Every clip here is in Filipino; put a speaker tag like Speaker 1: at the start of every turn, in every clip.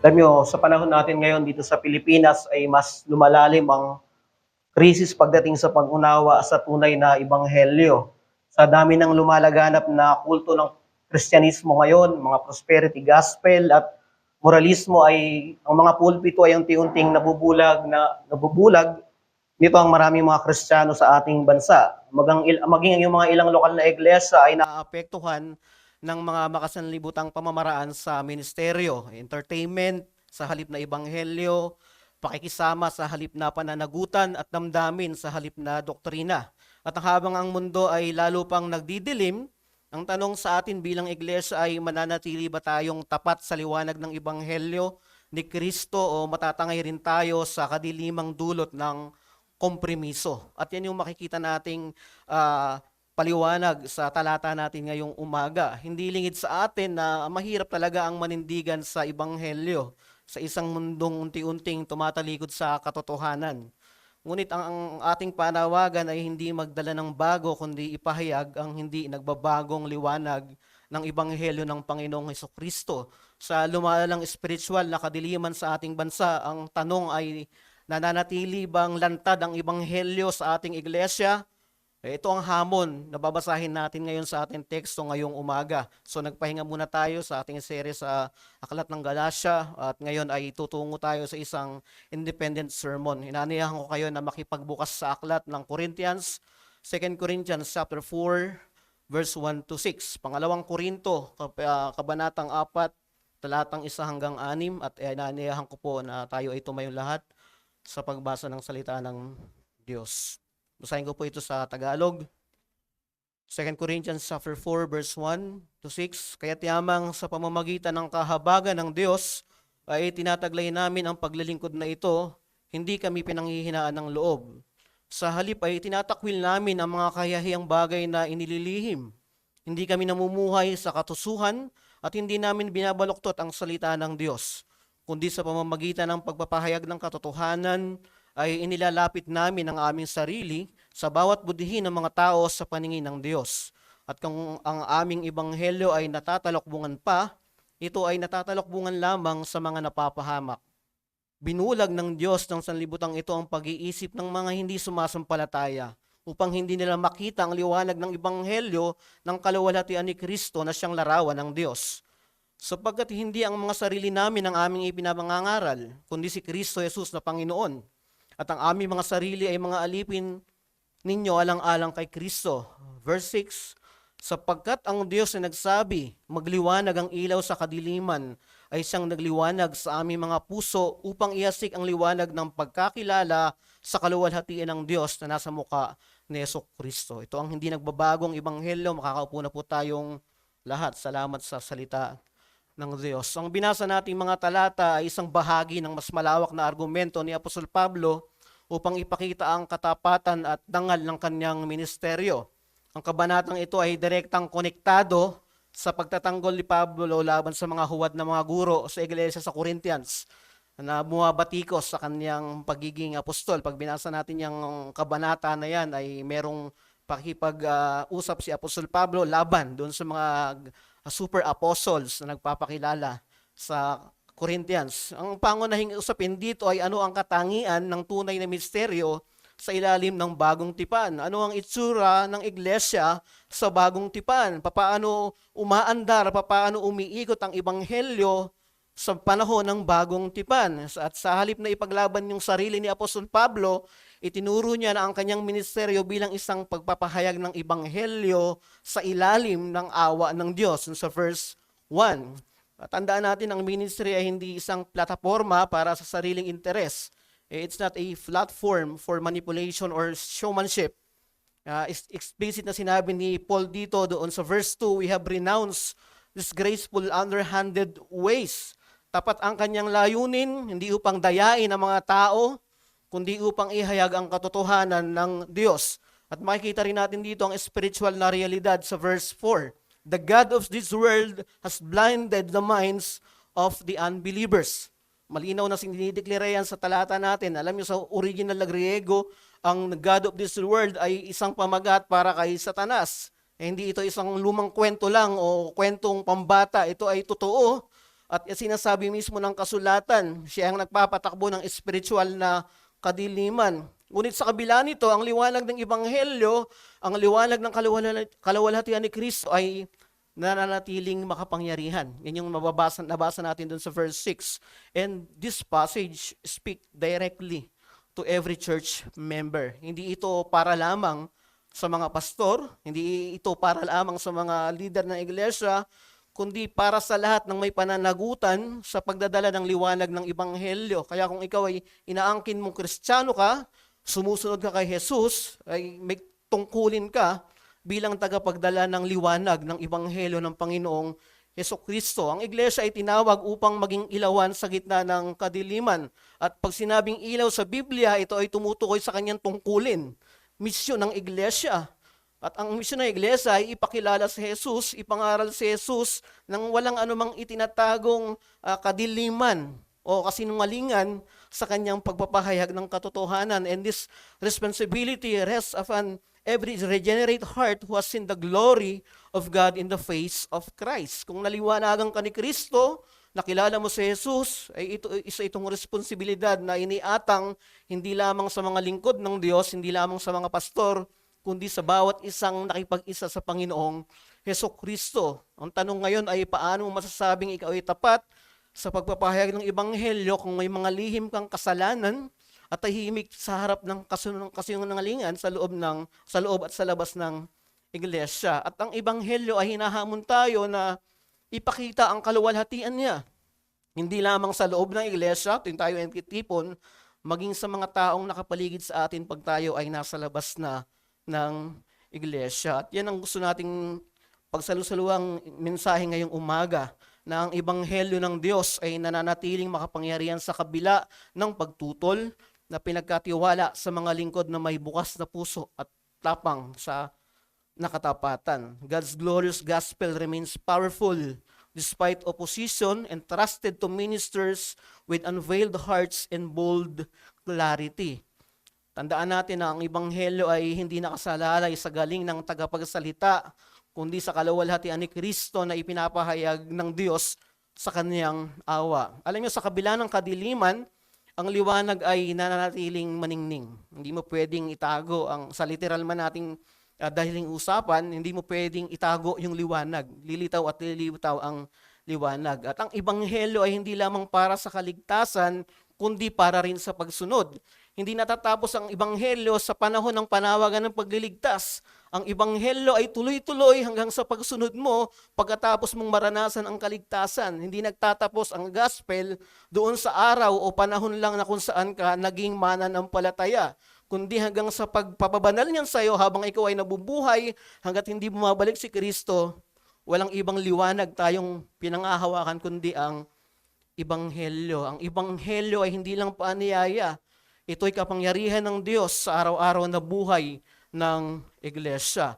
Speaker 1: Alam niyo, sa panahon natin ngayon dito sa Pilipinas ay mas lumalalim ang krisis pagdating sa pag-unawa sa tunay na ebanghelyo. Sa dami ng lumalaganap na kulto ng Kristyanismo ngayon, mga prosperity gospel at moralismo ay ang mga pulpito ay unti-unting nabubulag nito ang maraming mga Kristiyano sa ating bansa. Maging yung mga ilang lokal na iglesia ay naapektuhan ng mga makasanlibutang pamamaraan sa ministeryo, entertainment sa halip na ebanghelyo, pakikisama sa halip na pananagutan at damdamin sa halip na doktrina. At habang ang mundo ay lalo pang nagdidilim, ang tanong sa atin bilang iglesia ay mananatili ba tayong tapat sa liwanag ng ebanghelyo ni Kristo o matatangay rin tayo sa kadilimang dulot ng kompromiso. At yan yung makikita nating paliwanag sa talata natin ngayong umaga. Hindi lingid sa atin na mahirap talaga ang manindigan sa ebanghelyo sa isang mundong unti-unting tumatalikod sa katotohanan. Ngunit ang ating panawagan ay hindi magdala ng bago kundi ipahayag ang hindi nagbabagong liwanag ng ebanghelyo ng Panginoong Hesukristo. Sa lumalalang spiritual na kadiliman sa ating bansa, ang tanong ay nananatili bang lantad ang ebanghelyo sa ating iglesia? Ito ang hamon na babasahin natin ngayon sa ating teksto ngayong umaga. So nagpahinga muna tayo sa ating series sa Aklat ng Galatia at ngayon ay tutungo tayo sa isang independent sermon. Inaaniyahan ko kayo na makipagbukas sa aklat ng Corinthians, 2 Corinthians chapter 4, verse 1 to 6. Pangalawang Korinto, kabanatang 4, talatang 1 hanggang 6 at inaaniyahan ko po na tayo ay tumayong lahat sa pagbasa ng salita ng Diyos. Basahin ko po ito sa Tagalog. 2 Corinthians chapter 4 verse 1 to 6. Kaya't yamang sa pamamagitan ng kahabagan ng Diyos ay tinataglay namin ang paglilingkod na ito, hindi kami pinanghihinaan ng loob. Sa halip ay tinatakwil namin ang mga kahiyahiyang bagay na inililihim. Hindi kami namumuhay sa katusuhan at hindi namin binabaluktot ang salita ng Diyos, kundi sa pamamagitan ng pagpapahayag ng katotohanan ay inilalapit namin ang aming sarili sa bawat budihin ng mga tao sa paningin ng Diyos. At kung ang aming ebanghelyo ay natatalokbungan pa, ito ay natatalokbungan lamang sa mga napapahamak. Binulag ng Diyos ng sanlibutan ito ang pag-iisip ng mga hindi sumasampalataya upang hindi nila makita ang liwanag ng ebanghelyo ng kaluwalhatian ni Kristo na siyang larawan ng Diyos. Sapagkat hindi ang mga sarili namin ang aming ipinapangangaral, kundi si Kristo Jesus na Panginoon. At ang aming mga sarili ay mga alipin ninyo alang-alang kay Kristo. Verse 6, sapagkat ang Diyos na nagsabi, magliwanag ang ilaw sa kadiliman, ay siyang nagliwanag sa aming mga puso upang iasik ang liwanag ng pagkakilala sa kaluwalhatian ng Diyos na nasa muka ni Hesukristo. Ito ang hindi nagbabagong ebanghelyo. Makakaupo na po tayong lahat. Salamat sa salita ng Diyos. Ang binasa nating mga talata ay isang bahagi ng mas malawak na argumento ni Apostol Pablo upang ipakita ang katapatan at dangal ng kanyang ministeryo. Ang kabanatang ito ay direktang konektado sa pagtatanggol ni Pablo laban sa mga huwad na mga guro sa iglesia sa Corinthians na bumabatikos sa kanyang pagiging apostol. Pag binasa natin yung kabanata na yan ay merong pakipag-usap si Apostol Pablo laban doon sa mga super apostles na nagpapakilala sa Corinthians. Ang pangunahing usapin dito ay ano ang katangian ng tunay na misteryo sa ilalim ng bagong tipan. Ano ang itsura ng iglesia sa bagong tipan? Paano umaandar, paano umiikot ang ebanghelyo sa panahon ng bagong tipan? At sa halip na ipaglaban yung sarili ni Apostol Pablo, itinuro niya na ang kanyang ministeryo bilang isang pagpapahayag ng ebanghelyo sa ilalim ng awa ng Diyos. Sa verse 1, tandaan natin ang ministry ay hindi isang plataforma para sa sariling interes. It's not a platform for manipulation or showmanship. Explicit na sinabi ni Paul dito doon sa verse 2, we have renounced disgraceful underhanded ways. Tapat ang kanyang layunin, hindi upang dayain ang mga tao, kundi upang ihayag ang katotohanan ng Diyos. At makikita rin natin dito ang spiritual na realidad sa verse 4. The God of this world has blinded the minds of the unbelievers. Malinaw na sinideklara yan sa talata natin. Alam niyo sa original na Griego, ang God of this world ay isang pamagat para kay Satanas. Hindi ito isang lumang kwento lang o kwentong pambata. Ito ay totoo.
Speaker 2: At sinasabi mismo ng kasulatan, siya ang nagpapatakbo ng spiritual na kadiliman. Ngunit sa kabila nito, ang liwanag ng Ebanghelyo, ang liwanag ng kaluwalhatian ni Kristo ay nananatiling makapangyarihan. Yan yung nabasa natin dun sa verse 6. And this passage speak directly to every church member. Hindi ito para lamang sa mga pastor, hindi ito para lamang sa mga leader ng iglesia, kundi para sa lahat ng may pananagutan sa pagdadala ng liwanag ng Ebanghelyo. Kaya kung ikaw ay inaangkin mong Kristiyano ka, sumusunod ka kay Jesus, ay may tungkulin ka bilang tagapagdala ng liwanag ng Ebanghelyo ng Panginoong Jesucristo. Ang iglesia ay tinawag upang maging ilawan sa gitna ng kadiliman. At pag sinabing ilaw sa Biblia, ito ay tumutukoy sa kanyang tungkulin, misyon ng iglesia. At ang misyon ng iglesia ay ipakilala si Jesus, ipangaral si Jesus nang walang anumang itinatagong kadiliman o kasinungalingan sa kanyang pagpapahayag ng katotohanan. And this responsibility rests upon every regenerate heart who has seen the glory of God in the face of Christ. Kung naliwanagan ka ni Kristo, nakilala mo si Jesus, ay isa itong responsibilidad na iniatang hindi lamang sa mga lingkod ng Diyos, hindi lamang sa mga pastor, kundi sa bawat isang nakipag-isa sa Panginoong Jesucristo. Ang tanong ngayon ay paano mo masasabing ikaw ay tapat sa pagpapahayag ng Ebanghelyo kung may mga lihim kang kasalanan at tahimik sa harap ng kasinungalingan sa loob at sa labas ng iglesia. At ang Ebanghelyo ay hinahamon tayo na ipakita ang kaluwalhatian niya. Hindi lamang sa loob ng iglesia, tuwing tayo ay kitipon, maging sa mga taong nakapaligid sa atin pag tayo ay nasa labas na ng iglesia. At yan ang gusto nating pagsalusaluang mensahe ngayong umaga, na ang Ebanghelyo ng Diyos ay nananatiling makapangyarihan sa kabila ng pagtutol na pinagkatiwala sa mga lingkod na may bukas na puso at tapang sa nakatapatan. God's glorious gospel remains powerful despite opposition and trusted to ministers with unveiled hearts and bold clarity. Tandaan natin na ang Ebanghelyo ay hindi nakasalalay sa galing ng tagapagsalita, kundi sa kaluwalhatian ni Kristo na ipinapahayag ng Diyos sa kaniyang awa. Alam niyo, sa kabila ng kadiliman, ang liwanag ay nananatiling maningning. Hindi mo pwedeng itago sa literal man nating dahiling usapan, hindi mo pwedeng itago yung liwanag. Lilitaw at lilitaw ang liwanag. At ang Ebanghelyo ay hindi lamang para sa kaligtasan, kundi para rin sa pagsunod. Hindi natatapos ang Ebanghelyo sa panahon ng panawagan ng pagliligtas. Ang Ebanghelyo ay tuloy-tuloy hanggang sa pagsunod mo pagkatapos mong maranasan ang kaligtasan. Hindi nagtatapos ang gospel doon sa araw o panahon lang na kung saan ka naging mananampalataya, kundi hanggang sa pagpapabanal niyan sa iyo habang ikaw ay nabubuhay, hanggat hindi bumabalik si Kristo, walang ibang liwanag tayong pinangahawakan kundi ang Ebanghelyo. Ang Ebanghelyo ay hindi lang paanyaya. Ito ay kapangyarihan ng Diyos sa araw-araw na buhay ng iglesia.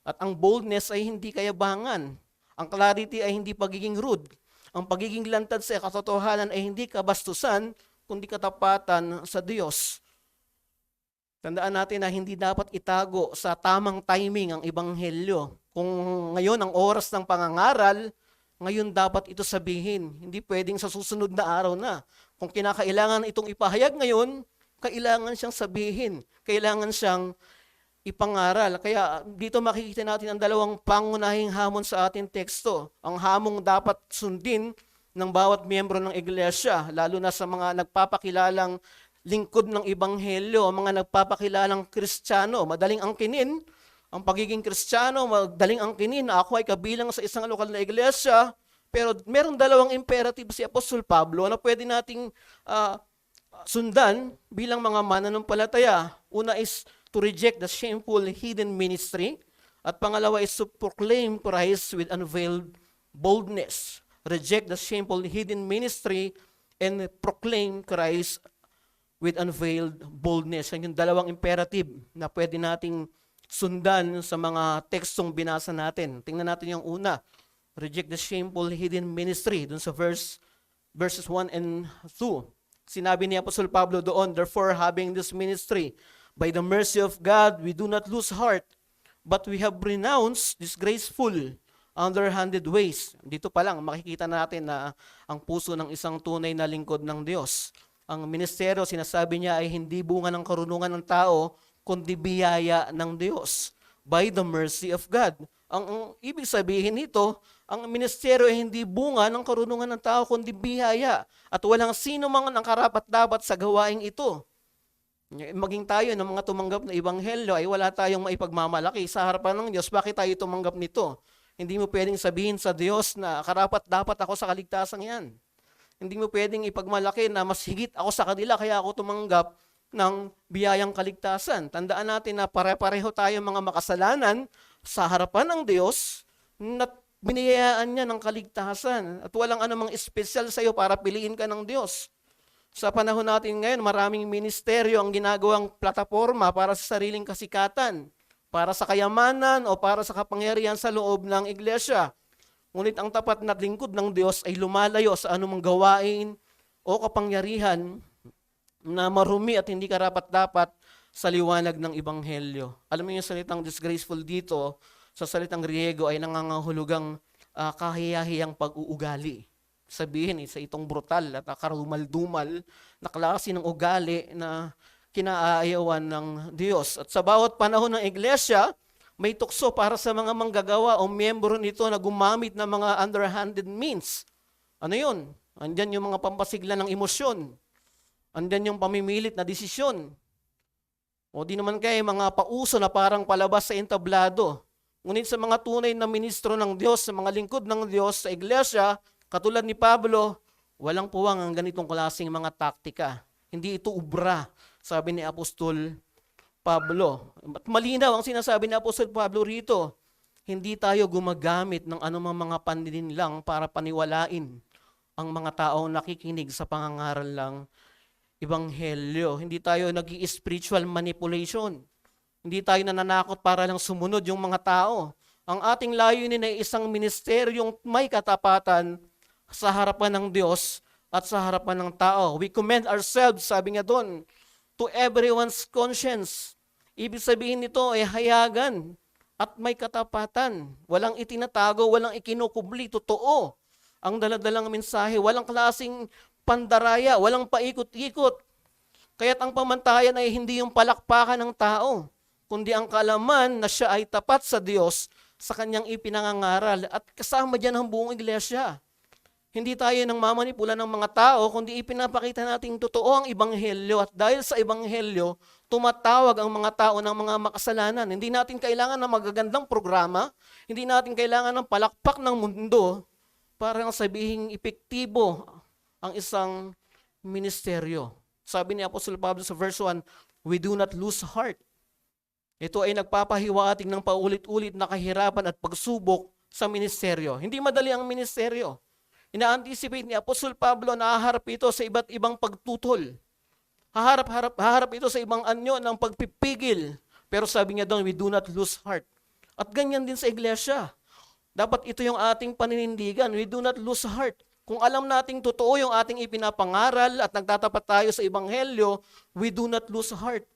Speaker 2: At ang boldness ay hindi kayabangan. Ang clarity ay hindi pagiging rude. Ang pagiging lantad sa katotohanan ay hindi kabastusan, kundi katapatan sa Diyos. Tandaan natin na hindi dapat itago sa tamang timing ang Ebanghelyo. Kung ngayon ang oras ng pangangaral, ngayon dapat ito sabihin. Hindi pwedeng sa susunod na araw na. Kung kinakailangan itong ipahayag ngayon, kailangan siyang sabihin. Kailangan siyang ipangaral. Kaya dito makikita natin ang dalawang pangunahing hamon sa ating teksto. Ang hamong dapat sundin ng bawat miyembro ng iglesia, lalo na sa mga nagpapakilalang lingkod ng Ebanghelyo, mga nagpapakilalang Kristiyano. Madaling angkinin ang pagiging Kristiyano, madaling angkinin na ako ay kabilang sa isang lokal na iglesia, pero meron dalawang imperative si Apostol Pablo na pwede nating sundan bilang mga mananampalataya. Una is to reject the shameful hidden ministry, at pangalawa is to proclaim Christ with unveiled boldness. Reject the shameful hidden ministry and proclaim Christ with unveiled boldness. Yan yung dalawang imperative na pwede nating sundan sa mga tekstong binasa natin. Tingnan natin yung una. Reject the shameful hidden ministry. Dun sa verses 1 and 2. Sinabi ni Apostol Pablo doon, therefore having this ministry, by the mercy of God, we do not lose heart, but we have renounced disgraceful underhanded ways. Dito pa lang, makikita natin na ang puso ng isang tunay na lingkod ng Diyos. Ang ministeryo, sinasabi niya, ay hindi bunga ng karunungan ng tao, kundi biyaya ng Diyos by the mercy of God. Ang ibig sabihin nito, ang ministeryo ay hindi bunga ng karunungan ng tao, kundi biyaya. At walang sino mang ang karapat-dapat sa gawaing ito. Maging tayo ng mga tumanggap na ebanghelyo ay wala tayong maipagmamalaki sa harapan ng Diyos. Bakit tayo tumanggap nito? Hindi mo pwedeng sabihin sa Diyos na karapat-dapat ako sa kaligtasan yan. Hindi mo pwedeng ipagmalaki na mas higit ako sa kanila kaya ako tumanggap ng biyayang kaligtasan. Tandaan natin na pare-pareho tayo mga makasalanan sa harapan ng Diyos na biniyayaan niya ng kaligtasan at walang anumang espesyal sa iyo para piliin ka ng Diyos. Sa panahon natin ngayon, maraming ministeryo ang ginagawang plataforma para sa sariling kasikatan, para sa kayamanan o para sa kapangyarihan sa loob ng iglesia. Ngunit ang tapat na lingkod ng Diyos ay lumalayo sa anumang gawain o kapangyarihan na marumi at hindi karapat-dapat sa liwanag ng Ebanghelyo. Alam mo yung salitang disgraceful dito, sa salitang Griego ay nangangahulugang kahiyahiyang pag-uugali. Sabihin, isa itong brutal at karumal-dumal na klase ng ugali na kinaayawan ng Diyos. At sa bawat panahon ng iglesia, may tukso para sa mga manggagawa o miyembro nito na gumamit ng mga underhanded means. Ano yun? Andyan yung mga pampasigla ng emosyon. Andyan yung pamimilit na desisyon. O di naman kayo mga pauso na parang palabas sa entablado. Ngunit sa mga tunay na ministro ng Diyos, sa mga lingkod ng Diyos sa iglesia, katulad ni Pablo, walang puwang ang ganitong klaseng mga taktika. Hindi ito ubra, sabi ni Apostol Pablo. At malinaw ang sinasabi ni Apostol Pablo rito. Hindi tayo gumagamit ng anumang mga panlilinlang para paniwalain ang mga taong nakikinig sa pangangaral ng Ebanghelyo. Hindi tayo nag-i-spiritual manipulation. Hindi tayo nananakot para lang sumunod yung mga tao. Ang ating layunin ay isang ministeryong may katapatan sa harapan ng Diyos at sa harapan ng tao. We commend ourselves, sabi nga doon, to everyone's conscience. Ibig sabihin nito ay hayagan at may katapatan. Walang itinatago, walang ikinukubli, totoo. Ang daladalang mensahe, walang klaseng pandaraya, walang paikot-ikot. Kaya't ang pamantayan ay hindi yung palakpakan ng tao, kundi ang kaalaman na siya ay tapat sa Diyos sa kanyang ipinangangaral at kasama dyan ang buong iglesia. Hindi tayo nang mamanipula ng mga tao, kundi ipinapakita natin totoo ang Ebanghelyo at dahil sa Ebanghelyo, tumatawag ang mga tao ng mga makasalanan. Hindi natin kailangan ng magagandang programa, hindi natin kailangan ng palakpak ng mundo para sabihin epektibo ang isang ministeryo. Sabi ni Apostol Pablo sa verse 1, we do not lose heart. Ito ay nagpapahiwatig ng paulit-ulit na kahirapan at pagsubok sa ministeryo. Hindi madali ang ministeryo. Ina-anticipate ni Apostol Pablo na haharap ito sa iba't ibang pagtutol. Haharap ito sa ibang anyo ng pagpipigil. Pero sabi niya doon, we do not lose heart. At ganyan din sa iglesia. Dapat ito yung ating paninindigan. We do not lose heart. Kung alam nating totoo yung ating ipinapangaral at nagtatapat tayo sa Ebanghelyo, we do not lose heart.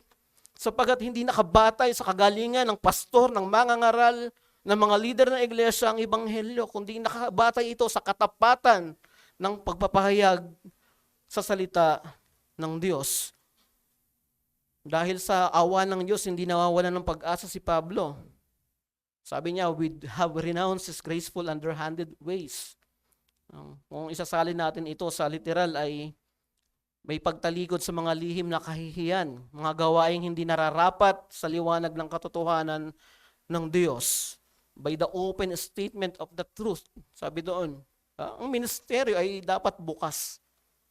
Speaker 2: Sapagat hindi nakabatay sa kagalingan ng pastor, ng mangangaral, ng mga leader ng iglesia ang Ebanghelyo, kundi nakabatay ito sa katapatan ng pagpapahayag sa salita ng Diyos. Dahil sa awa ng Diyos, hindi nawawalan ng pag-asa si Pablo. Sabi niya, we have renounced his graceful underhanded ways. Kung isasalin natin ito sa literal ay may pagtalikod sa mga lihim na kahihiyan, mga gawaing hindi nararapat sa liwanag ng katotohanan ng Diyos. By the open statement of the truth. Sabi doon, ang ministeryo ay dapat bukas,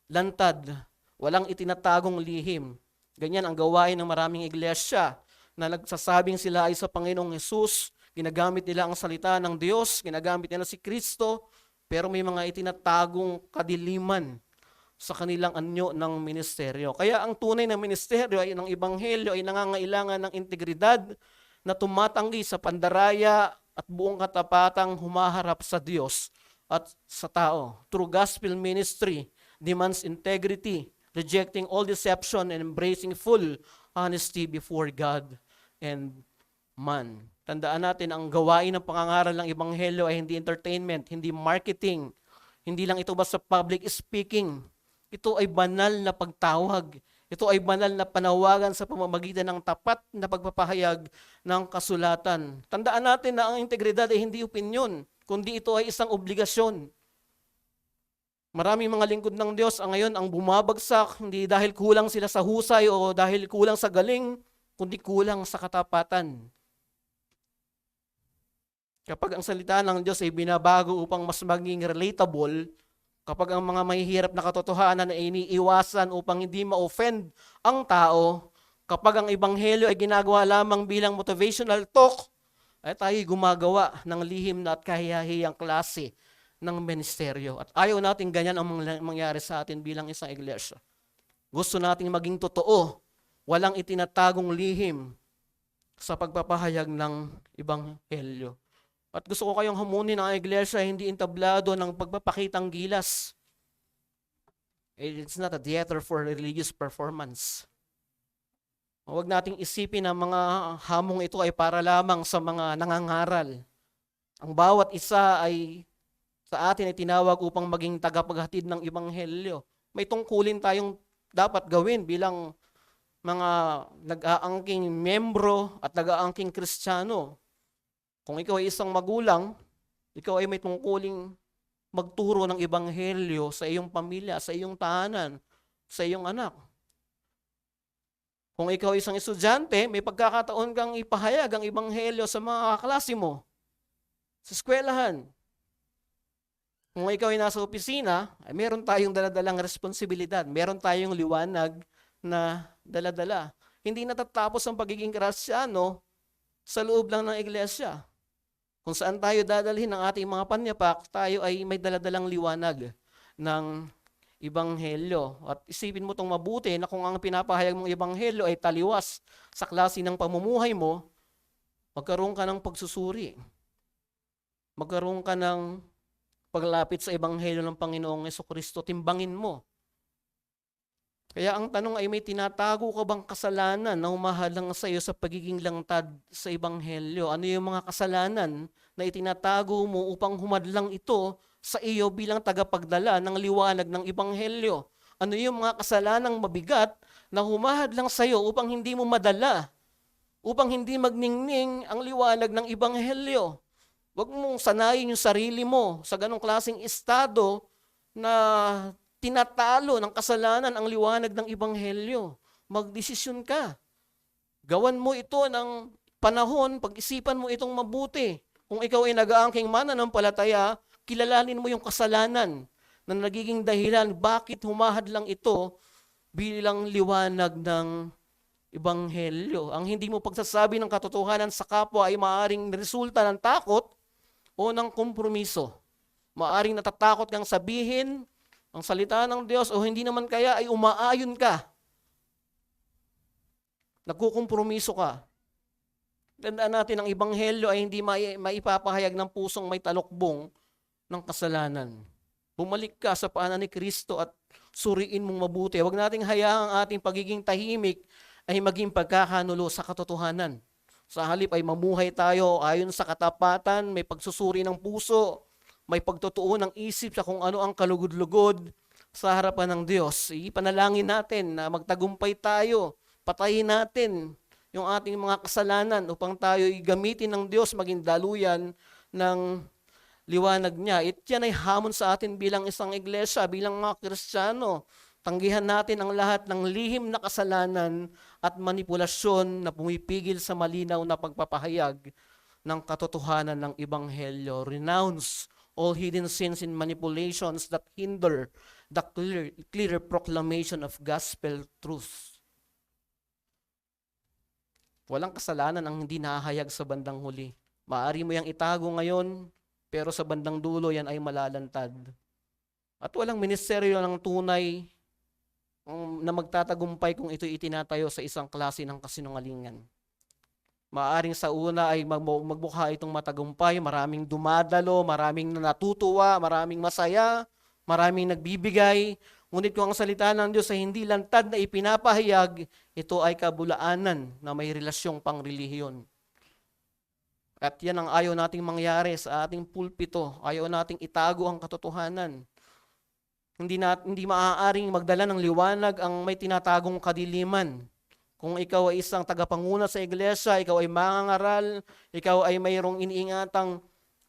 Speaker 2: lantad, walang itinatagong lihim. Ganyan ang gawain ng maraming iglesia na nagsasabing sila ay sa Panginoong Hesus, ginagamit nila ang salita ng Diyos, ginagamit nila si Kristo, pero may mga itinatagong kadiliman sa kanilang anyo ng ministeryo. Kaya ang tunay na ministeryo ay ng Ebanghelyo ay nangangailangan ng integridad na tumatanggi sa pandaraya at buong katapatang humaharap sa Diyos at sa tao. True gospel ministry demands integrity, rejecting all deception and embracing full honesty before God and man. Tandaan natin, ang gawain ng pangangaral ng Ebanghelyo ay hindi entertainment, hindi marketing, hindi lang ito basta public speaking. Ito ay banal na pagtawag. Ito ay banal na panawagan sa pamamagitan ng tapat na pagpapahayag ng kasulatan. Tandaan natin na ang integridad ay hindi opinyon, kundi ito ay isang obligasyon. Maraming mga lingkod ng Diyos ang ngayon ang bumabagsak, hindi dahil kulang sila sa husay o dahil kulang sa galing, kundi kulang sa katapatan. Kapag ang salita ng Diyos ay binabago upang mas maging relatable, kapag ang mga mahihirap na katotohanan ay iniiwasan upang hindi ma-offend ang tao, kapag ang Ebanghelyo ay ginagawa lamang bilang motivational talk, ay tayo gumagawa ng lihim na at kahiyahiyang klase ng ministeryo. At ayaw natin ganyan ang mangyari sa atin bilang isang iglesia. Gusto nating maging totoo, walang itinatagong lihim sa pagpapahayag ng Ebanghelyo. At gusto ko kayong hamunin ng iglesia, hindi entablado ng pagpapakitang gilas. It's not a theater for religious performance. Huwag nating isipin na mga hamong ito ay para lamang sa mga nangangaral. Ang bawat isa ay sa atin ay tinawag upang maging tagapaghatid ng Ebanghelyo. May tungkulin tayong dapat gawin bilang mga nag-aangking membro at nag-aangking Kristiyano. Kung ikaw ay isang magulang, ikaw ay may tungkuling magturo ng Ebanghelyo sa iyong pamilya, sa iyong tahanan, sa iyong anak. Kung ikaw ay isang estudyante, may pagkakataon kang ipahayag ang Ebanghelyo sa mga kaklase mo, sa eskwelahan. Kung ikaw ay nasa opisina, ay meron tayong daladalang responsibilidad, meron tayong liwanag na daladala. Hindi natatapos ang pagiging Kristiyano sa loob lang ng iglesia. Kung saan tayo dadalhin ng ating mga panyapak, tayo ay may daladalang liwanag ng Ebanghelyo. At isipin mo itong mabuti na kung ang pinapahayag mong Ebanghelyo ay taliwas sa klase ng pamumuhay mo, magkaroon ka ng pagsusuri. Magkaroon ka ng paglapit sa Ebanghelyo ng Panginoong Jesucristo, timbangin mo. Kaya ang tanong ay, may tinatago ka bang kasalanan na humahalang sa iyo sa pagiging langtad sa Ebanghelyo? Ano yung mga kasalanan na itinatago mo upang humadlang ito sa iyo bilang tagapagdala ng liwanag ng Ebanghelyo? Ano yung mga kasalanang mabigat na humahadlang sa iyo upang hindi mo madala, upang hindi magningning ang liwanag ng Ebanghelyo? Huwag mong sanayin yung sarili mo sa ganong klaseng estado na tinatalo ng kasalanan ang liwanag ng Ebanghelyo. Magdesisyon ka. Gawan mo ito ng panahon, pag-isipan mo itong mabuti. Kung ikaw ay nag-aangking mananampalataya, kilalanin mo yung kasalanan na nagiging dahilan bakit humahadlang ito bilang liwanag ng Ebanghelyo. Ang hindi mo pagsasabi ng katotohanan sa kapwa ay maaaring resulta ng takot o ng kompromiso. Maaaring natatakot kang sabihin ang salita ng Diyos o hindi naman kaya ay umaayon ka. Nagkukompromiso ka. Tandaan natin, ang Ebanghelyo ay hindi maipapahayag ng pusong may talokbong ng kasalanan. Bumalik ka sa paanan ni Kristo at suriin mong mabuti. Huwag nating hayaang ating pagiging tahimik ay maging pagkakanulo sa katotohanan. Sa halip ay mamuhay tayo ayon sa katapatan, may pagsusuri ng puso, may pagtotoo ng isip sa kung ano ang kalugod-lugod sa harapan ng Diyos. Ipanalangin natin na magtagumpay tayo, patayin natin yung ating mga kasalanan upang tayo gamitin ng Diyos maging daluyan ng liwanag niya. Yan ay hamon sa atin bilang isang iglesia, bilang mga Kristiyano. Tanggihan natin ang lahat ng lihim na kasalanan at manipulasyon na pumipigil sa malinaw na pagpapahayag ng katotohanan ng Ebanghelyo. Renounce all hidden sins and manipulations that hinder the clear proclamation of gospel truth. Walang kasalanan ang hindi nahahayag sa bandang huli. Maaari mo yang itago ngayon, pero sa bandang dulo yan ay malalantad. At walang ministeryo ng tunay na magtatagumpay kung ito itinatayo sa isang klase ng kasinungalingan. Maaring sa una ay magmukha itong matagumpay, maraming dumadalo, maraming natutuwa, maraming masaya, maraming nagbibigay. Ngunit kung ang salita ng Diyos ay hindi lantad na ipinapahayag, ito ay kabulaanan na may relasyong pangrelihiyon. At yan ang ayaw nating mangyari sa ating pulpito. Ayaw nating itago ang katotohanan. Hindi maaaring magdala ng liwanag ang may tinatagong kadiliman. Kung ikaw ay isang tagapanguna sa iglesia, ikaw ay mangangaral, ikaw ay mayroong iniingatang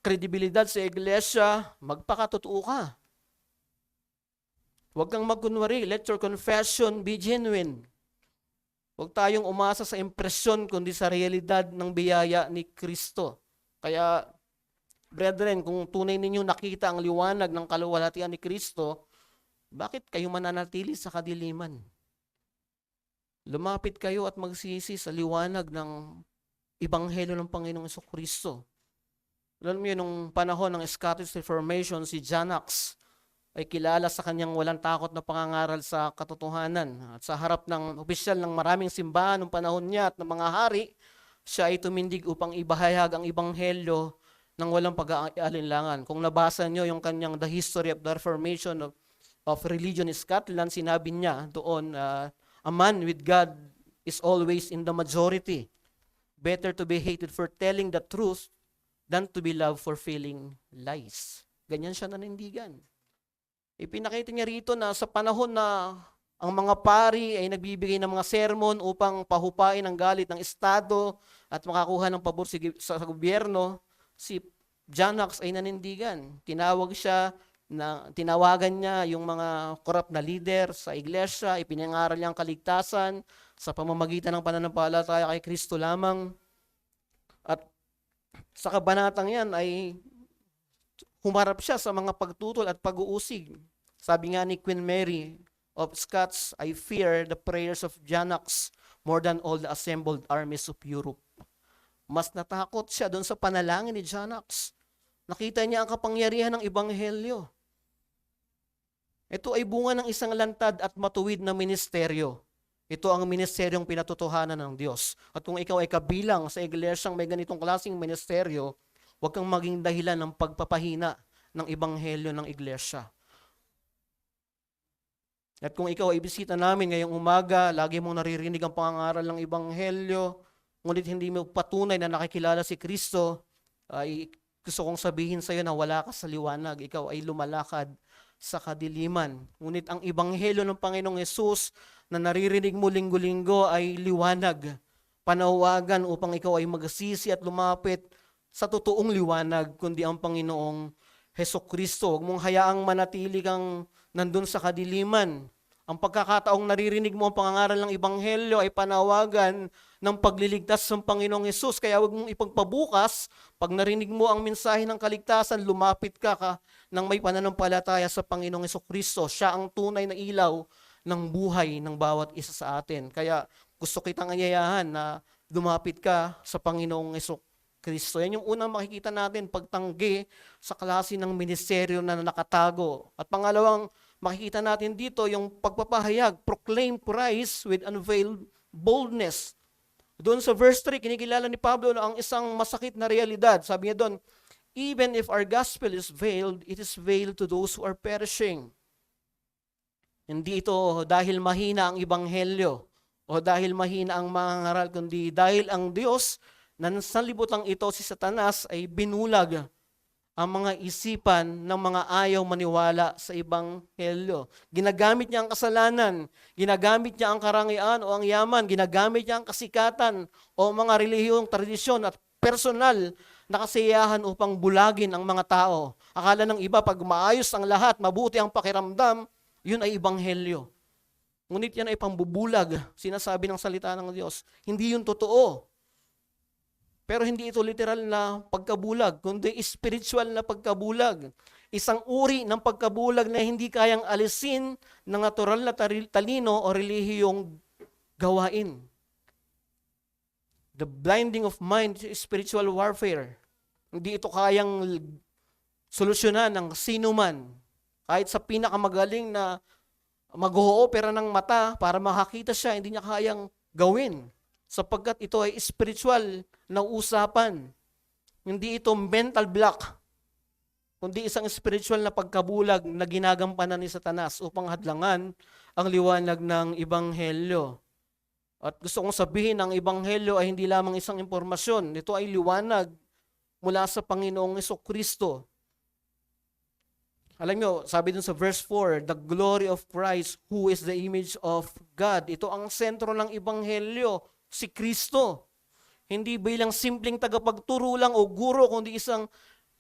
Speaker 2: kredibilidad sa iglesia, magpakatotoo ka. Huwag kang magkunwari. Let your confession be genuine. Huwag tayong umasa sa impresyon kundi sa realidad ng biyaya ni Kristo. Kaya, brethren, kung tunay ninyong nakita ang liwanag ng kaluwalhatian ni Kristo, bakit kayo mananatili sa kadiliman? Lumapit kayo at magsisi sa liwanag ng Ebanghelyo ng Panginoong Jesucristo. Alam mo yun, nung panahon ng Scottish Reformation, si John Knox ay kilala sa kanyang walang takot na pangangaral sa katotohanan. At sa harap ng opisyal ng maraming simbahan ng panahon niya at ng mga hari, siya ay tumindig upang ibahayag ang Ebanghelyo ng walang pag-aalinlangan. Kung nabasa niyo yung kanyang The History of the Reformation of Religion in Scotland, sinabi niya doon, a man with God is always in the majority. Better to be hated for telling the truth than to be loved for feeling lies. Ganyan siya nanindigan. Ipinakita niya rito na sa panahon na ang mga pari ay nagbibigay ng mga sermon upang pahupain ang galit ng Estado at makakuha ng pabor sa gobyerno, si John Knox ay nanindigan. Tinawagan niya yung mga korap na leader sa iglesia, ipinangaral niya ang kaligtasan sa pamamagitan ng pananampalataya kay Kristo lamang. At sa kabanatang yan ay humarap siya sa mga pagtutol at pag-uusig. Sabi nga ni Queen Mary of Scots, I fear the prayers of John Knox more than all the assembled armies of Europe. Mas natakot siya doon sa panalangin ni John Knox. Nakita niya ang kapangyarihan ng Ebanghelyo. Ito ay bunga ng isang lantad at matuwid na ministeryo. Ito ang ministeryong pinatotohanan ng Diyos. At kung ikaw ay kabilang sa iglesyang may ganitong klaseng ministeryo, huwag kang maging dahilan ng pagpapahina ng Ebanghelyo ng iglesia. At kung ikaw ay bisita namin ngayong umaga, lagi mong naririnig ang pangangaral ng Ebanghelyo, ngunit hindi mo patunay na nakikilala si Kristo, ay gusto kong sabihin sa iyo na wala ka sa liwanag, ikaw ay lumalakad sa kadiliman. Ngunit ang Ebanghelyo ng Panginoong Hesus na naririnig mo linggo-linggo ay liwanag, panawagan upang ikaw ay magsisi at lumapit sa totoong liwanag, kundi ang Panginoong Hesukristo. Huwag mong hayaang manatili kang nandun sa kadiliman. Ang pagkakataong naririnig mo ang pangangaral ng Ebanghelyo ay panawagan ng pagliligtas ng Panginoong Hesus. Kaya huwag mong ipagpabukas, pag narinig mo ang mensahe ng kaligtasan, lumapit ka ng may pananampalataya sa Panginoong Hesukristo. Siya ang tunay na ilaw ng buhay ng bawat isa sa atin. Kaya gusto kitang anyayahan na lumapit ka sa Panginoong Hesukristo. Yan yung unang makikita natin, pagtanggi sa klase ng ministeryo na nakatago. At pangalawang makikita natin dito yung pagpapahayag, proclaim Christ with unveiled boldness. Doon sa verse 3, kinikilala ni Pablo na ang isang masakit na realidad. Sabi niya doon, even if our gospel is veiled, it is veiled to those who are perishing. Hindi ito dahil mahina ang Ebanghelyo o dahil mahina ang mangangaral, kundi dahil ang Diyos na sa libutang ito si Satanas ay binulag ang mga isipan ng mga ayaw maniwala sa Ebanghelyo. Ginagamit niya ang kasalanan, ginagamit niya ang karangian o ang yaman, ginagamit niya ang kasikatan o mga relihiyong tradisyon at personal na kasiyahan upang bulagin ang mga tao. Akala ng iba, pag maayos ang lahat, mabuti ang pakiramdam, yun ay Ebanghelyo. Ngunit yan ay pambubulag, sinasabi ng salita ng Diyos. Hindi yun totoo. Pero hindi ito literal na pagkabulag, kundi spiritual na pagkabulag. Isang uri ng pagkabulag na hindi kayang alisin ng natural na talino o relihiyong gawain. The blinding of mind is spiritual warfare. Hindi ito kayang solusyonan ng sino man. Kahit sa pinakamagaling na mag-oopera ng mata para makakita siya, hindi niya kayang gawin. Sapagkat ito ay spiritual na usapan. Hindi ito mental block, kundi isang spiritual na pagkabulag na ginagampanan ni Satanas upang hadlangan ang liwanag ng Ebanghelyo. At gusto kong sabihin, ang Ebanghelyo ay hindi lamang isang impormasyon. Ito ay liwanag mula sa Panginoong Kristo. Alam nyo, sabi dun sa verse 4, the glory of Christ who is the image of God. Ito ang sentro ng Ebanghelyo, si Kristo. Hindi bilang simpleng tagapagturo lang o guro, kundi isang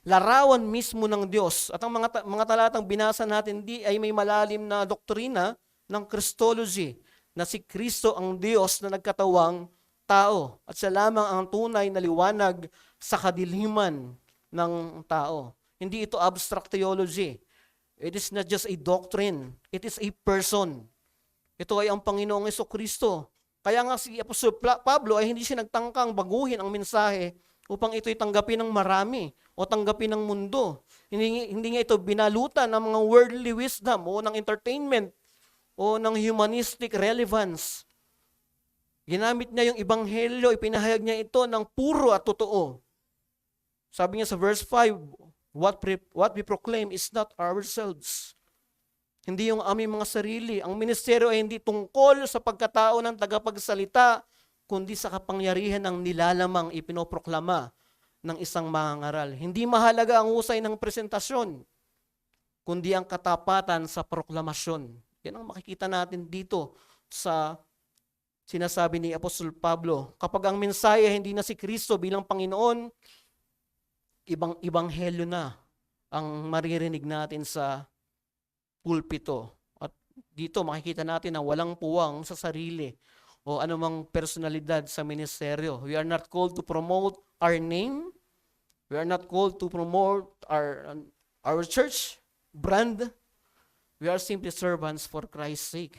Speaker 2: larawan mismo ng Diyos. At ang mga talatang binasa natin di ay may malalim na doktrina ng Christology, na si Kristo ang Diyos na nagkatawang tao. At siya lamang ang tunay na liwanag sa kadiliman ng tao. Hindi ito abstract theology. It is not just a doctrine. It is a person. Ito ay ang Panginoong Kristo. Kaya nga si Apostol Pablo ay hindi siya nagtangkang baguhin ang mensahe upang ito'y tanggapin ng marami o tanggapin ng mundo. Hindi niya ito binalutan ng mga worldly wisdom o ng entertainment o ng humanistic relevance. Ginamit niya yung Ebanghelyo, ipinahayag niya ito ng puro at totoo. Sabi niya sa verse 5, what we proclaim is not ourselves. Hindi yung aming mga sarili. Ang ministeryo ay hindi tungkol sa pagkatao ng tagapagsalita, kundi sa kapangyarihan ng nilalamang ipinoproklama ng isang mangangaral. Hindi mahalaga ang husay ng presentasyon, kundi ang katapatan sa proklamasyon. Yan ang makikita natin dito sa sinasabi ni Apostol Pablo. Kapag ang mensahe hindi na si Kristo bilang Panginoon, ibang ebanghelyo na ang maririnig natin sa pulpito. At dito makikita natin na walang puwang sa sarili o anumang personalidad sa ministeryo. We are not called to promote our name. We are not called to promote our church brand. We are simply servants for Christ's sake.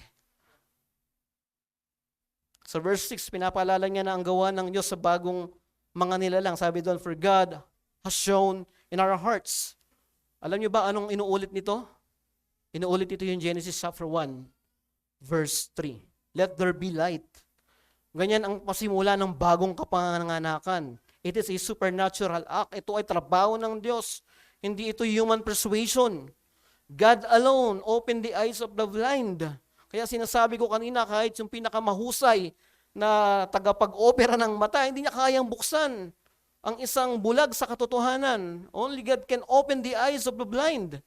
Speaker 2: Sa verse 6, pinapaalala niya na ang gawa ng Diyos sa bagong mga nilalang. Sabi doon, for God has shown in our hearts. Alam niyo ba anong inuulit nito? Inuulit ito yung Genesis chapter 1, verse 3. Let there be light. Ganyan ang pasimula ng bagong kapanganakan. It is a supernatural act. Ito ay trabaho ng Diyos. Hindi ito human persuasion. God alone opened the eyes of the blind. Kaya sinasabi ko kanina, kahit yung pinakamahusay na tagapag-opera ng mata, hindi niya kayang buksan ang isang bulag sa katotohanan. Only God can open the eyes of the blind.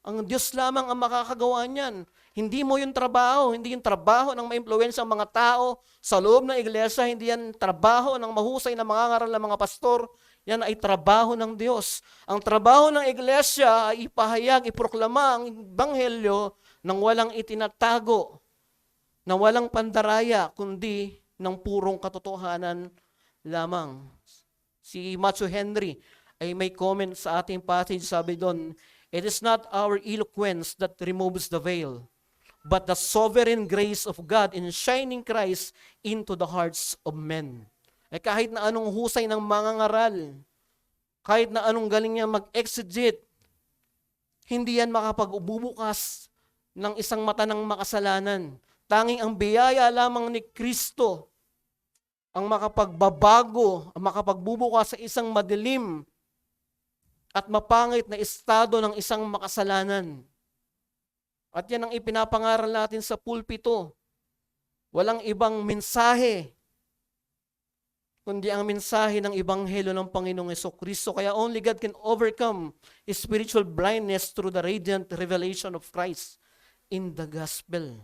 Speaker 2: Ang Diyos lamang ang makakagawa niyan. Hindi mo yung trabaho, hindi yung trabaho ng maimpluwensya ang mga tao sa loob ng iglesia, hindi yan trabaho ng mahusay na mangangaral ng mga pastor, yan ay trabaho ng Diyos. Ang trabaho ng iglesia ay ipahayag, iproklama ang ebanghelyo nang walang itinatago, nang walang pandaraya, kundi ng purong katotohanan lamang. Si Matthew Henry ay may comment sa ating passage, sabi doon, it is not our eloquence that removes the veil, but the sovereign grace of God in shining Christ into the hearts of men. Kahit na anong husay ng mangangaral, kahit na anong galing niya mag-exegete, hindi yan makapag-ububukas ng isang mata ng makasalanan. Tanging ang biyaya lamang ni Kristo ang makapagbabago, ang makapagbubukas sa isang madilim at mapangit na estado ng isang makasalanan. At yan ang ipinapangaral natin sa pulpito. Walang ibang mensahe, kundi ang mensahe ng Ebanghelyo ng Panginoong Kristo. Kaya only God can overcome spiritual blindness through the radiant revelation of Christ in the gospel.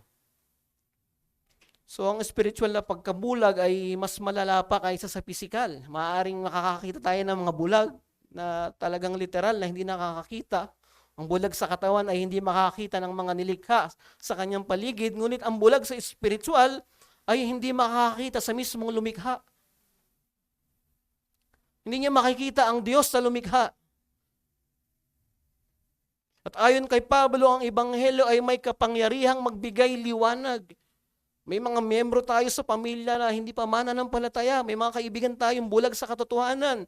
Speaker 2: So ang spiritual na pagkabulag ay mas malala pa kaysa sa physical. Maaaring makakakita tayo ng mga bulag na talagang literal na hindi nakakakita. Ang bulag sa katawan ay hindi makakita ng mga nilikha sa kanyang paligid, ngunit ang bulag sa spiritual ay hindi makakakita sa mismong lumikha. Hindi niya makikita ang Diyos sa lumikha. At ayon kay Pablo, ang Ebanghelyo ay may kapangyarihang magbigay liwanag. May mga miyembro tayo sa pamilya na hindi pa mananampalataya. May mga kaibigan tayong bulag sa katotohanan.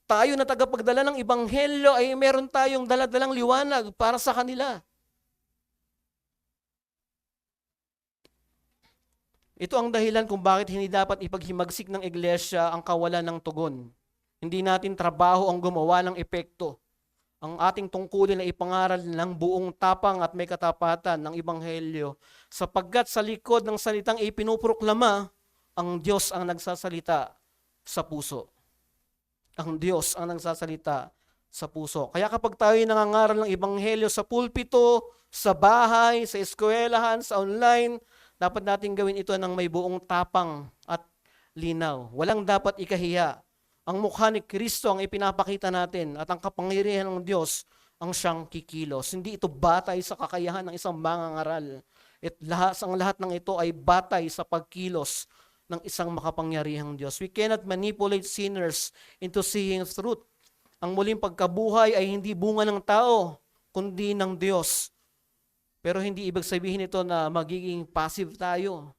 Speaker 2: Tayo na tagapagdala ng Ebanghelyo ay meron tayong daladalang liwanag para sa kanila. Ito ang dahilan kung bakit hindi dapat ipaghimagsik ng iglesia ang kawalan ng tugon. Hindi natin trabaho ang gumawa ng epekto. Ang ating tungkulin ay ipangaral ng buong tapang at may katapatan ng Ebanghelyo, sapagkat sa likod ng salitang ipinoproklama, ang Diyos ang nagsasalita sa puso. ang Diyos ang nagsasalita sa puso. Kaya kapag tayo nangangaral ng ebanghelyo sa pulpito, sa bahay, sa eskwelahan, sa online, dapat natin gawin ito ng may buong tapang at linaw. Walang dapat ikahiya. Ang mukha ni Kristo ang ipinapakita natin at ang kapangyarihan ng Diyos ang siyang kikilos. Hindi ito batay sa kakayahan ng isang mangangaral. Ang lahat ng ito ay batay sa pagkilos ng isang makapangyarihang Diyos. We cannot manipulate sinners into seeing truth. Ang muling pagkabuhay ay hindi bunga ng tao, kundi ng Diyos. Pero hindi ibig sabihin ito na magiging passive tayo.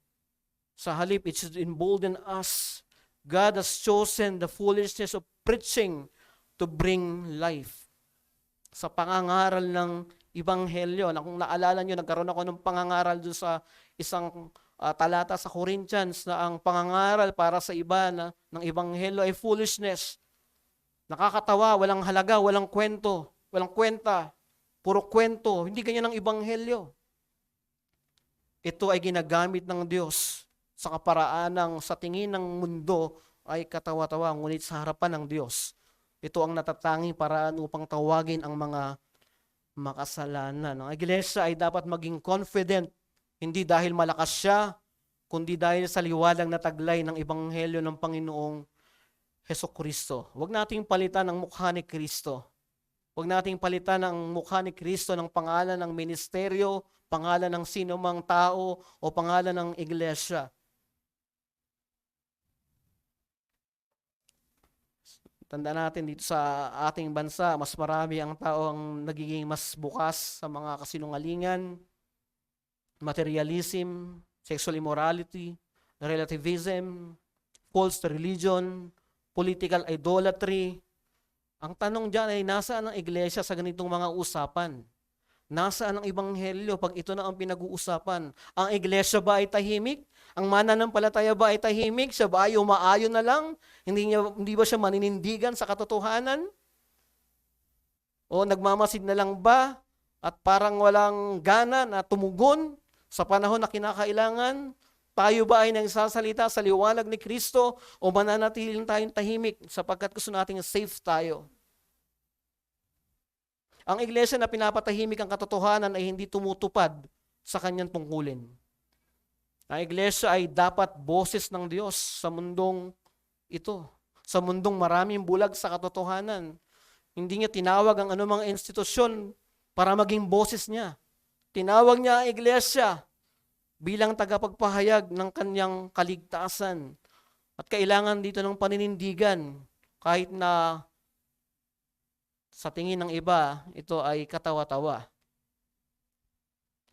Speaker 2: Sa halip, it should embolden us. God has chosen the foolishness of preaching to bring life. Sa pangangaral ng Ebanghelyo, na kung naalala nyo, nagkaroon ako ng pangangaral doon sa isang talata sa Corinthians na ang pangangaral para sa iba ng Ebanghelyo ay foolishness. Nakakatawa, walang halaga, walang kwento, walang kwenta, puro kwento. Hindi ganyan ang Ebanghelyo. Ito ay ginagamit ng Diyos sa kaparaanang sa tingin ng mundo ay katawa-tawa, ngunit sa harapan ng Diyos, ito ang natatanging paraan upang tawagin ang mga makasalanan. Ang iglesia ay dapat maging confident, hindi dahil malakas siya, kundi dahil sa liwanag na taglay ng Ebanghelyo ng Panginoong Hesukristo. Huwag nating palitan ang mukha ni Kristo. Huwag nating palitan ang mukha ni Kristo ng pangalan ng ministeryo, pangalan ng sino mang tao, o pangalan ng iglesia. Tanda natin dito sa ating bansa, mas marami ang tao ang nagiging mas bukas sa mga kasinungalingan, materialism, sexual immorality, relativism, false religion, political idolatry. Ang tanong dyan ay nasaan ang iglesia sa ganitong mga usapan? Nasaan ang ebanghelyo pag ito na ang pinag-uusapan? Ang iglesia ba ay tahimik? Ang mananampalataya ba ay tahimik? Siya ba ay umaayon na lang? Hindi ba siya maninindigan sa katotohanan? O nagmamasid na lang ba? At parang walang gana na tumugon sa panahon na kinakailangan? Tayo ba ay nagsasalita sa liwanag ni Kristo o mananatiling tayong tahimik sapagkat gusto nating safe tayo? Ang iglesia na pinapatahimik ang katotohanan ay hindi tumutupad sa kanyang tungkulin. Ang iglesia ay dapat boses ng Diyos sa mundong ito, sa mundong maraming bulag sa katotohanan. Hindi niya tinawag ang anumang institusyon para maging boses niya. Tinawag niya ang iglesia bilang tagapagpahayag ng kanyang kaligtasan. At kailangan dito ng paninindigan kahit na sa tingin ng iba, ito ay katawa-tawa.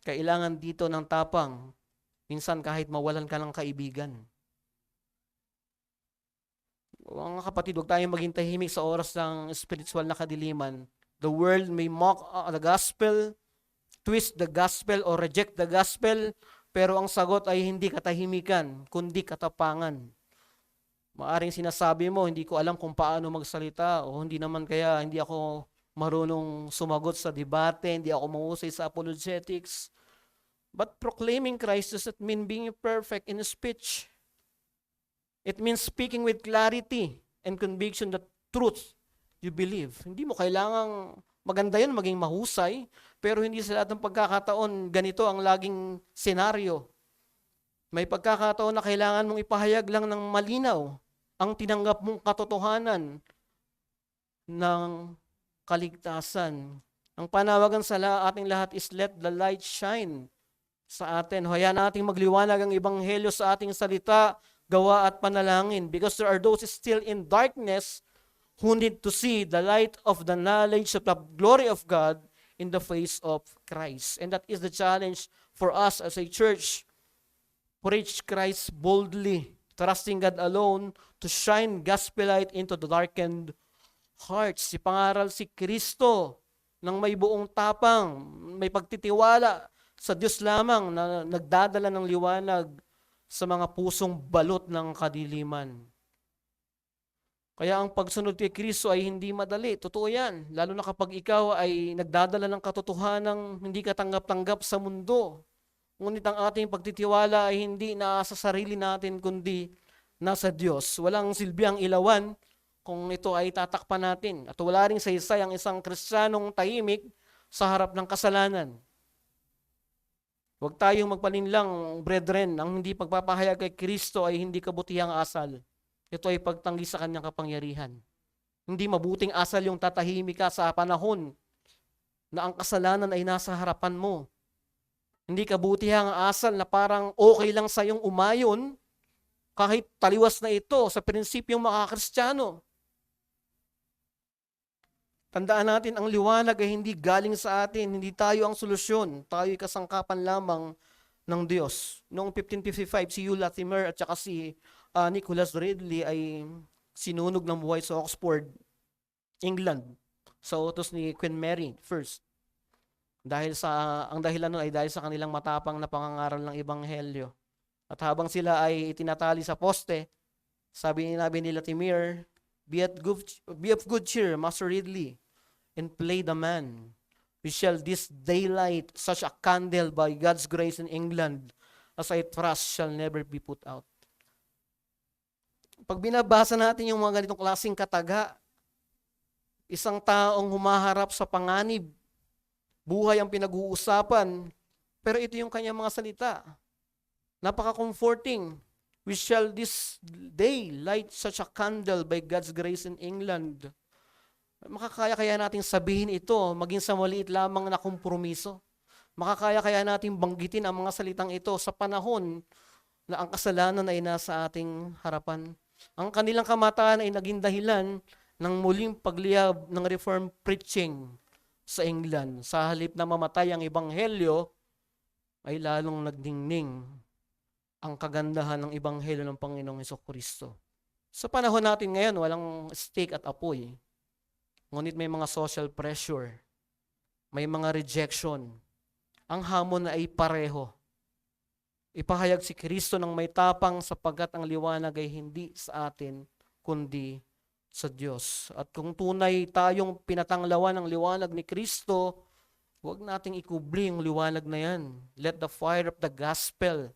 Speaker 2: Kailangan dito ng tapang, minsan kahit mawalan ka ng kaibigan. Mga kapatid, huwag tayong maging tahimik sa oras ng spiritual na kadiliman. The world may mock the gospel, twist the gospel, or reject the gospel, pero ang sagot ay hindi katahimikan, kundi katapangan. Maaring sinasabi mo, hindi ko alam kung paano magsalita, o hindi naman kaya hindi ako marunong sumagot sa debate, hindi ako mahusay sa apologetics. But proclaiming Christ does not mean being perfect in speech. It means speaking with clarity and conviction that truth you believe. Hindi mo kailangang maganda yan, maging mahusay, pero hindi sa lahat ng pagkakataon ganito ang laging senaryo. May pagkakataon na kailangan mong ipahayag lang ng malinaw ang tinanggap mong katotohanan ng kaligtasan. Ang panawagan sa ating lahat is let the light shine sa atin. Hayaan nating magliwanag ang ebanghelyo sa ating salita, gawa at panalangin, because there are those still in darkness who need to see the light of the knowledge of the glory of God in the face of Christ. And that is the challenge for us as a church. Preach Christ boldly, trusting God alone to shine gospel light into the darkened hearts. Ipangaral si Kristo ng may buong tapang, may pagtitiwala sa Diyos lamang na nagdadala ng liwanag sa mga pusong balot ng kadiliman. Kaya ang pagsunod kay Kristo ay hindi madali. Totoo yan. Lalo na kapag ikaw ay nagdadala ng katotohanan hindi ka tanggap-tanggap sa mundo. Ngunit ang ating pagtitiwala ay hindi nasa sarili natin kundi nasa Diyos. Walang silbi ang ilawan kung ito ay tatakpan natin. At wala ring saysay ang isang Kristiyanong tahimik sa harap ng kasalanan. Huwag tayong magpalinlang, brethren, ang hindi pagpapahayag kay Kristo ay hindi kabutihang asal. Ito ay pagtanggi sa kanyang kapangyarihan. Hindi mabuting asal yung tatahimik ka sa panahon na ang kasalanan ay nasa harapan mo. Hindi kabutihang asal na parang okay lang sa yung umayon kahit taliwas na ito sa prinsipyong mga Kristiyano. Tandaan natin, ang liwanag ay hindi galing sa atin, hindi tayo ang solusyon. Tayo ay kasangkapan lamang ng Diyos. Noong 1555, si Hugh Latimer at saka si Nicholas Ridley ay sinunog ng buhay sa Oxford, England, sa utos ni Queen Mary first. Ang dahilan nun ay dahil sa kanilang matapang na pangangaral ng Ebanghelyo. At habang sila ay itinatali sa poste, sabi ni Latimer, be of good cheer, Master Ridley, and play the man. We shall this daylight such a candle by God's grace in England as I trust shall never be put out. Pag binabasa natin yung mga ganitong klaseng kataga, isang taong humaharap sa panganib, buhay ang pinag-uusapan, pero ito yung kanyang mga salita. Napaka-comforting. We shall this day light such a candle by God's grace in England. Makakaya-kaya nating sabihin ito, maging sa maliit lamang na kompromiso. Makakaya-kaya nating banggitin ang mga salitang ito sa panahon na ang kasalanan ay nasa ating harapan. Ang kanilang kamatayan ay naging dahilan ng muling pagliyab ng Reformed preaching sa England. Sa halip na mamatay ang Ebanghelyo, ay lalong nagdingning ang kagandahan ng Ebanghelyo ng Panginoong Hesukristo. Sa panahon natin ngayon, walang steak at apoy. Ngunit may mga social pressure, may mga rejection. Ang hamon ay pareho. Ipahayag si Kristo ng may tapang sapagkat ang liwanag ay hindi sa atin, kundi sa Diyos. At kung tunay tayong pinatanglawan ng liwanag ni Kristo, huwag nating ikubli yung liwanag na yan. Let the fire of the gospel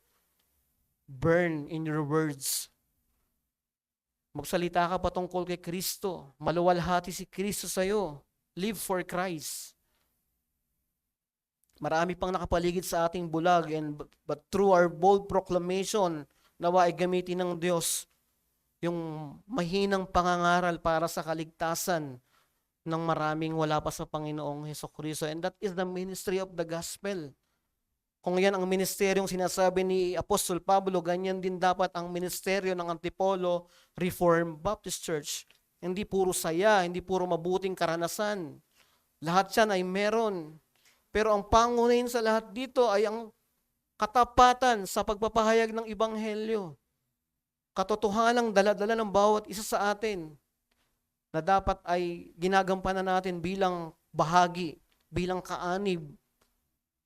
Speaker 2: burn in your words. Magsalita ka patungkol kay Kristo. Maluwalhati si Kristo sa'yo. Live for Christ. Marami pang nakapaligid sa ating bulag, but through our bold proclamation, nawa ay gamitin ng Diyos yung mahinang pangangaral para sa kaligtasan ng maraming wala pa sa Panginoong Hesukristo. And that is the ministry of the gospel. Kung yan ang ministeryong sinasabi ni Apostol Pablo, ganyan din dapat ang ministeryo ng Antipolo Reformed Baptist Church. Hindi puro saya, hindi puro mabuting karanasan. Lahat yan ay meron. Pero ang pangunahin sa lahat dito ay ang katapatan sa pagpapahayag ng Ebanghelyo. Katotohanang dala-dala ng bawat isa sa atin na dapat ay ginagampanan natin bilang bahagi, bilang kaanib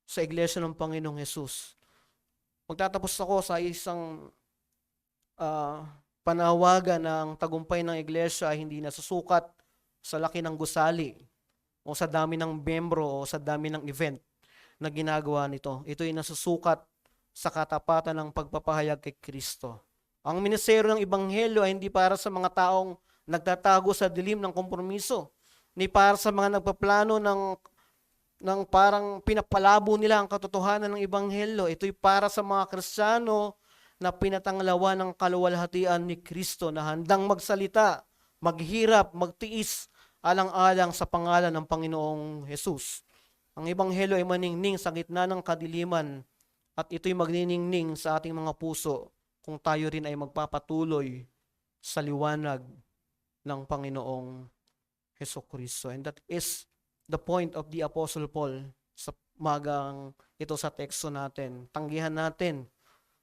Speaker 2: sa Iglesia ng Panginoong Hesus. Magtatapos ako sa isang panawagan ng tagumpay ng Iglesia ay hindi nasusukat sa laki ng gusali o sa dami ng membro o sa dami ng event na ginagawa nito. Ito ay nasusukat sa katapatan ng pagpapahayag kay Kristo. Ang ministeryo ng Ebanghelyo ay hindi para sa mga taong nagtatago sa dilim ng kompromiso, ni para sa mga nagpaplano ng parang pinapalabo nila ang katotohanan ng Ebanghelyo. Ito'y para sa mga Kristiyano na pinatanglawan ng kaluwalhatian ni Kristo, na handang magsalita, maghirap, magtiis, alang-alang sa pangalan ng Panginoong Hesus. Ang Ebanghelyo ay maningning sa gitna ng kadiliman, at ito'y magniningning sa ating mga puso kung tayo rin ay magpapatuloy sa liwanag ng Panginoong Hesukristo. And that is the point of the Apostle Paul sa magang ito sa teksto natin. Tanggihan natin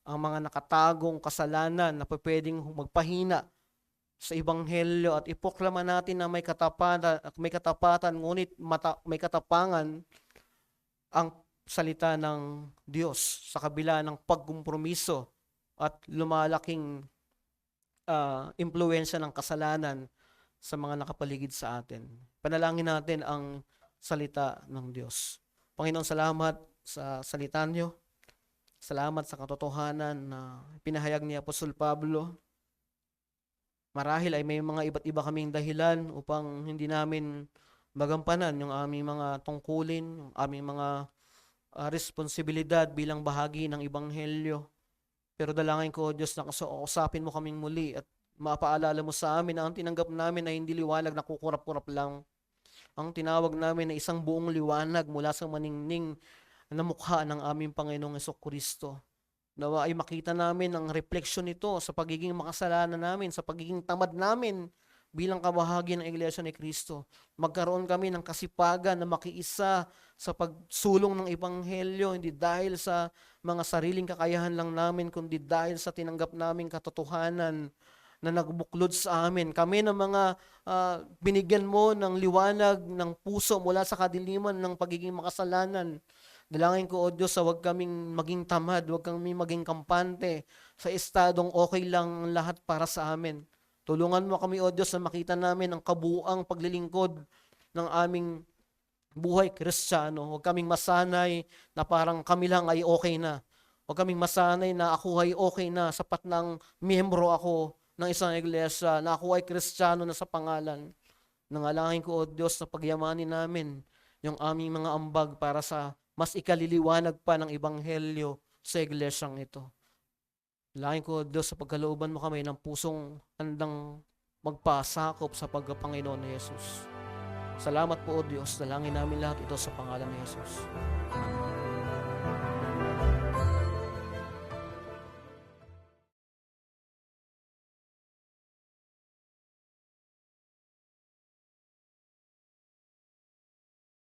Speaker 2: ang mga nakatagong kasalanan na pwedeng magpahina sa Ebanghelyo at iproklama natin na may katapatan, ngunit may katapangan ang salita ng Diyos sa kabila ng pagkumpromiso at lumalaking impluwensya ng kasalanan sa mga nakapaligid sa atin. Panalangin natin ang salita ng Diyos. Panginoon, salamat sa salita niyo. Salamat sa katotohanan na pinahayag ni Apostol Pablo. Marahil ay may mga iba't iba kaming dahilan upang hindi namin magampanan yung aming mga tungkulin, yung aming mga responsibilidad bilang bahagi ng Ebanghelyo. Pero dalangin ko, O Diyos, na kausapin mo kaming muli at mapaalala mo sa amin na ang tinanggap namin ay hindi liwanag na kukurap-kurap lang. Ang tinawag namin ay isang buong liwanag mula sa maningning na mukha ng aming Panginoong Jesucristo. Nawa ay makita namin ang refleksyon nito sa pagiging makasalanan namin, sa pagiging tamad namin bilang kabahagi ng Iglesia ni Cristo. Magkaroon kami ng kasipagan na makiisa sa pagsulong ng Ebanghelyo, hindi dahil sa mga sariling kakayahan lang namin, kundi dahil sa tinanggap naming katotohanan na nagbuklod sa amin. Kami ng mga binigyan mo ng liwanag ng puso mula sa kadiliman ng pagiging makasalanan. Dalangin ko, O Diyos, sa huwag kaming maging tamad, huwag kaming maging kampante sa estadong okay lang ang lahat para sa amin. Tulungan mo kami, O Diyos, na makita namin ang kabuuang paglilingkod ng aming buhay Kristiyano. Huwag kaming masanay na parang kami lang ay okay na. Huwag kaming masanay na ako ay okay na, sapat ng miyembro ako ng isang iglesia, na ako ay Kristiyano na sa pangalan. Nangalangin ko, O Diyos, na pagyamanin namin yung aming mga ambag para sa mas ikaliliwanag pa ng Ebanghelyo sa iglesyang ito. Langin ko, Diyos, sa pagkalooban mo kami ng pusong handang magpasakop sa pagkapanginoon ni Jesus. Salamat po, O Diyos. Dalangin namin lahat ito sa pangalan ni Jesus. Amen.